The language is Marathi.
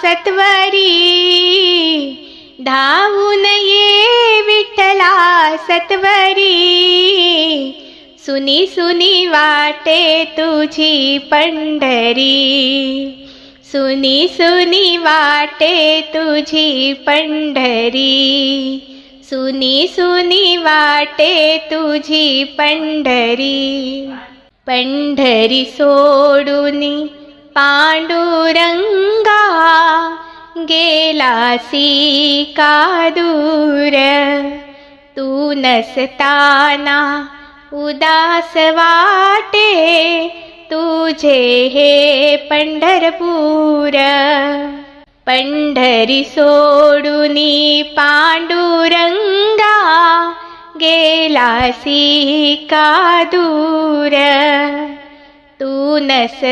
सत्वरी, धावून ये विठ्ठला सत्वरी, सुनी सुनी वाटे तुझी पंढरी, सुनी सुनी वाटे तुझी पंढरी, सुनी सुनी वाटे तुझी पंढरी. पंढरी सोडूनी पांडुरंगा, गेलासी का दूर, तू नसताना उदास वाटे तुझे हे पंढरपूर. पंढरी सोडूनी पांडुरंगा, गेलासी का दूर, तू नस